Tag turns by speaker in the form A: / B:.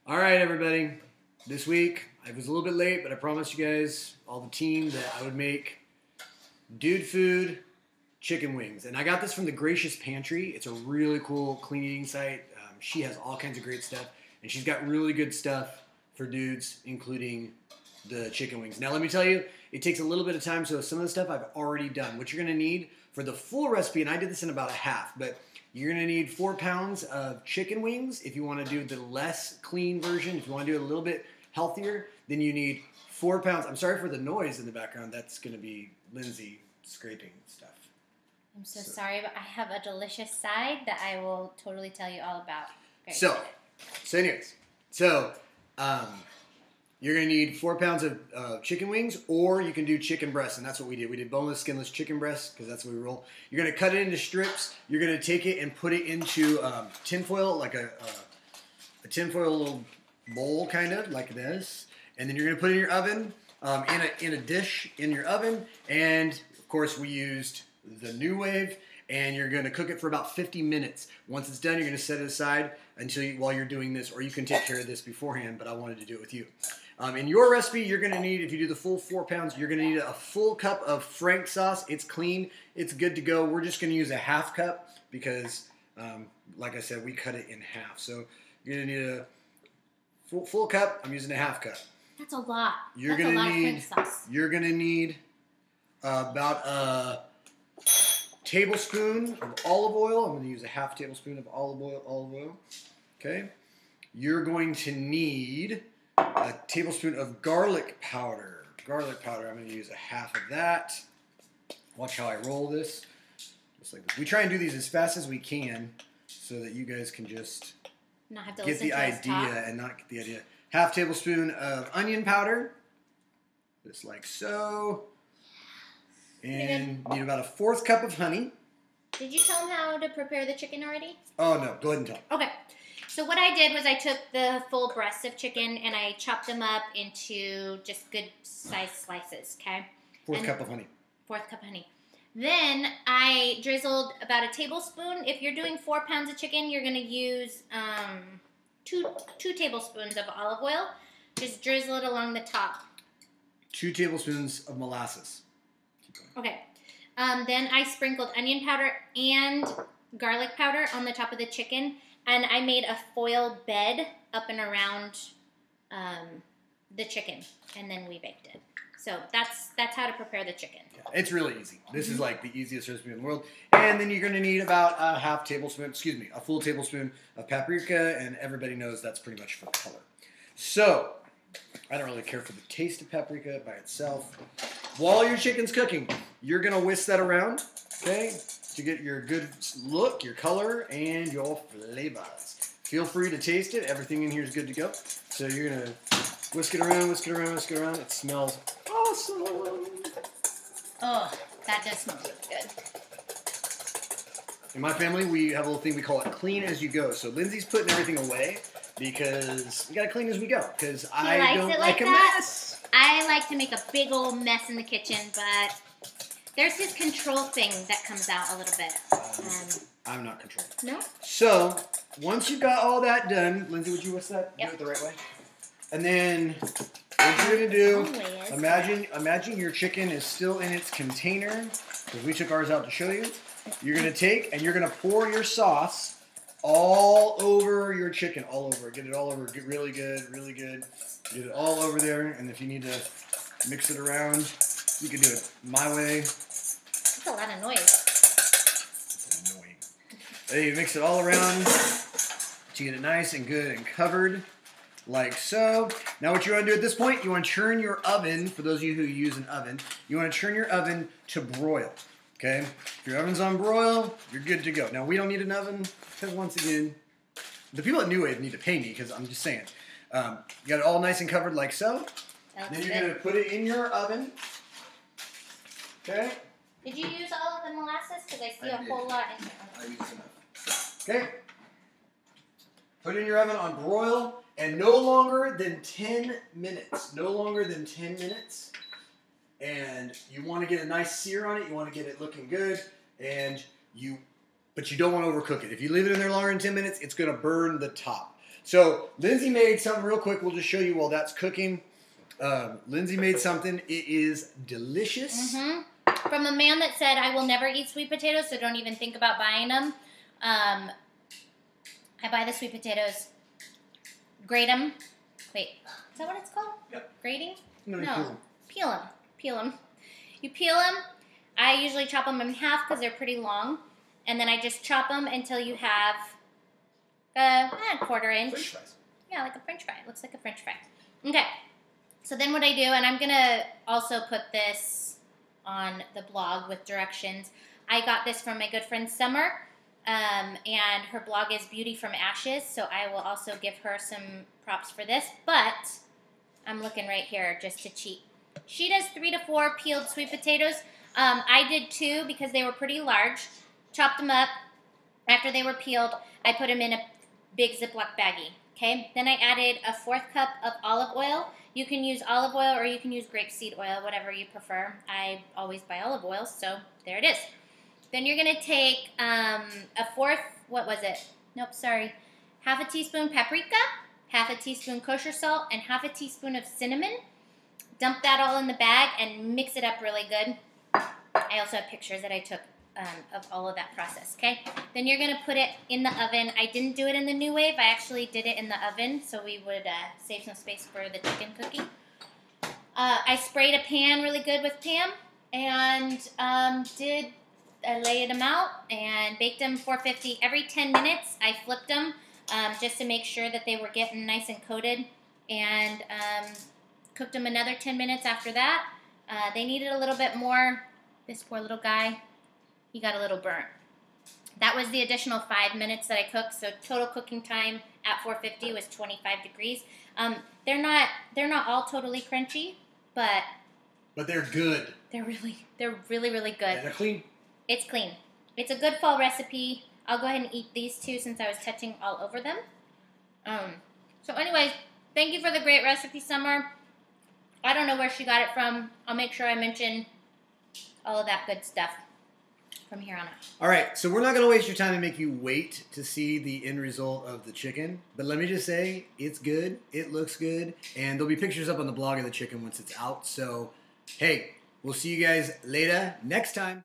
A: All right, everybody. This week, I was a little bit late, but I promised you guys, all the team, that I would make Dude Food chicken wings. And I got this from the Gracious Pantry. It's a really cool clean eating site. She has all kinds of great stuff, and she's got really good stuff for dudes, including the chicken wings. Now, let me tell you, it takes a little bit of time, so some of the stuff I've already done. What you're going to need for the full recipe, and I did this in about a half, but you're going to need 4 pounds of chicken wings if you want to do the less clean version. If you want to do it a little bit healthier, then you need 4 pounds. I'm sorry for the noise in the background. That's going to be Lindsay scraping stuff.
B: I'm so sorry, but I have a delicious side that I will totally tell you all about.
A: So anyways, you're going to need 4 pounds of chicken wings, or you can do chicken breasts, and that's what we did. We did boneless, skinless chicken breasts because that's what we roll. You're going to cut it into strips. You're going to take it and put it into tinfoil, like a tinfoil little bowl, kind of like this, and then you're going to put it in your oven, in a dish in your oven, and of course we used the New Wave, and you're going to cook it for about 50 minutes. Once it's done, you're going to set it aside while you're doing this, or you can take care of this beforehand, but I wanted to do it with you. In your recipe, you're going to need, if you do the full 4 pounds, you're going to need a full cup of Frank sauce. It's clean. It's good to go. We're just going to use a half cup because, like I said, we cut it in half. So you're going to need a full cup. I'm using a half cup.
B: That's a lot.
A: You're going to need about a tablespoon of olive oil. I'm going to use a half tablespoon of olive oil. Okay. You're going to need a tablespoon of garlic powder. I'm going to use a half of that. Watch how I roll this. Just like this. We try and do these as fast as we can so that you guys can just get the idea and not get the idea. Half tablespoon of onion powder. Just like so. And need about a 1/4 cup of honey.
B: Did you tell them how to prepare the chicken already?
A: Oh, no. Go ahead and tell them.
B: Okay. So what I did was I took the full breasts of chicken and I chopped them up into just good sized slices, okay?
A: 1/4 cup of honey.
B: 1/4 cup of honey. Then I drizzled about a tablespoon. If you're doing 4 pounds of chicken, you're going to use two tablespoons of olive oil. Just drizzle it along the top. 2 tablespoons
A: of molasses.
B: Okay. Then I sprinkled onion powder and garlic powder on the top of the chicken. And I made a foil bed up and around the chicken, and then we baked it. So that's how to prepare the chicken.
A: Yeah, it's really easy. This is like the easiest recipe in the world. And then you're going to need about a full tablespoon of paprika, and everybody knows that's pretty much for color. So I don't really care for the taste of paprika by itself. While your chicken's cooking, you're going to whisk that around, okay? To get your good look, your color, and your flavors. Feel free to taste it. Everything in here is good to go. So you're going to whisk it around. It smells awesome.
B: Oh, that does smell really good.
A: In my family, we have a little thing we call it clean as you go. So Lindsay's putting everything away because we got to clean as we go. Because I don't like a mess.
B: I like to make a big old mess in the kitchen, but there's this control thing that comes out a little bit.
A: I'm not controlling.
B: No?
A: So, once you've got all that done, Lindsay, would you whisk that?
B: Yep.
A: Do it the right way? And then, what you're going to do, imagine your chicken is still in its container, because we took ours out to show you. You're going to take, and you're going to pour your sauce all over your chicken, all over. Get it all over. Get really good. Get it all over there, and if you need to mix it around, you can do it my way.
B: That's a lot of noise.
A: It's annoying. Then you mix it all around to get it nice and good and covered, like so. Now what you want to do at this point, you want to turn your oven, for those of you who use an oven, you want to turn your oven to broil, okay? If your oven's on broil, you're good to go. Now we don't need an oven, because once again, the people at New Wave need to pay me, because I'm just saying. You got it all nice and covered like so. Then you're going to put it in your oven. Okay.
B: Did you use all of the molasses? Because I see a whole lot in here.
A: I used enough. Okay. Put it in your oven on broil, and no longer than 10 minutes. No longer than 10 minutes. And you want to get a nice sear on it. You want to get it looking good, but you don't want to overcook it. If you leave it in there longer than 10 minutes, it's going to burn the top. So Lindsay made something real quick. We'll just show you while that's cooking. Lindsay made something. It is delicious.
B: Mm-hmm. From a man that said, I will never eat sweet potatoes, so don't even think about buying them. I buy the sweet potatoes, grate them. Wait, is that what it's called?
A: Yep.
B: Grating?
A: No.
B: Peel them. Peel them. You peel them. I usually chop them in half because they're pretty long. And then I just chop them until you have a quarter inch.
A: French fries.
B: Yeah, like a French fry. It looks like a French fry. Okay. So then what I do, and I'm going to also put this on the blog with directions. I got this from my good friend Summer, and her blog is Beauty from Ashes, so I will also give her some props for this, but I'm looking right here just to cheat. She does 3 to 4 peeled sweet potatoes. I did 2 because they were pretty large. Chopped them up. After they were peeled, I put them in a big Ziploc baggie. Okay. Then I added a 1/4 cup of olive oil. You can use olive oil or you can use grapeseed oil, whatever you prefer. I always buy olive oil, so there it is. Then you're gonna take a 1/4. What was it? Nope, sorry. 1/2 teaspoon paprika, 1/2 teaspoon kosher salt, and 1/2 teaspoon of cinnamon. Dump that all in the bag and mix it up really good. I also have pictures that I took of all of that process, okay? Then you're going to put it in the oven. I didn't do it in the New Wave. I actually did it in the oven so we would save some space for the chicken cooking. I sprayed a pan really good with Pam and I laid them out and baked them 450. Every 10 minutes I flipped them just to make sure that they were getting nice and coated, and cooked them another 10 minutes after that. They needed a little bit more. This poor little guy, he got a little burnt. That was the additional 5 minutes that I cooked, so total cooking time at 450 was 25 degrees. They're not all totally crunchy, but
A: they're good.
B: They're really, really good.
A: And they're clean.
B: It's clean. It's a good fall recipe. I'll go ahead and eat these 2 since I was touching all over them. So anyways, thank you for the great recipe, Summer. I don't know where she got it from. I'll make sure I mention all of that good stuff from here on out.
A: All right, so we're not going to waste your time and make you wait to see the end result of the chicken. But let me just say, it's good. It looks good. And there'll be pictures up on the blog of the chicken once it's out. So, hey, we'll see you guys later next time.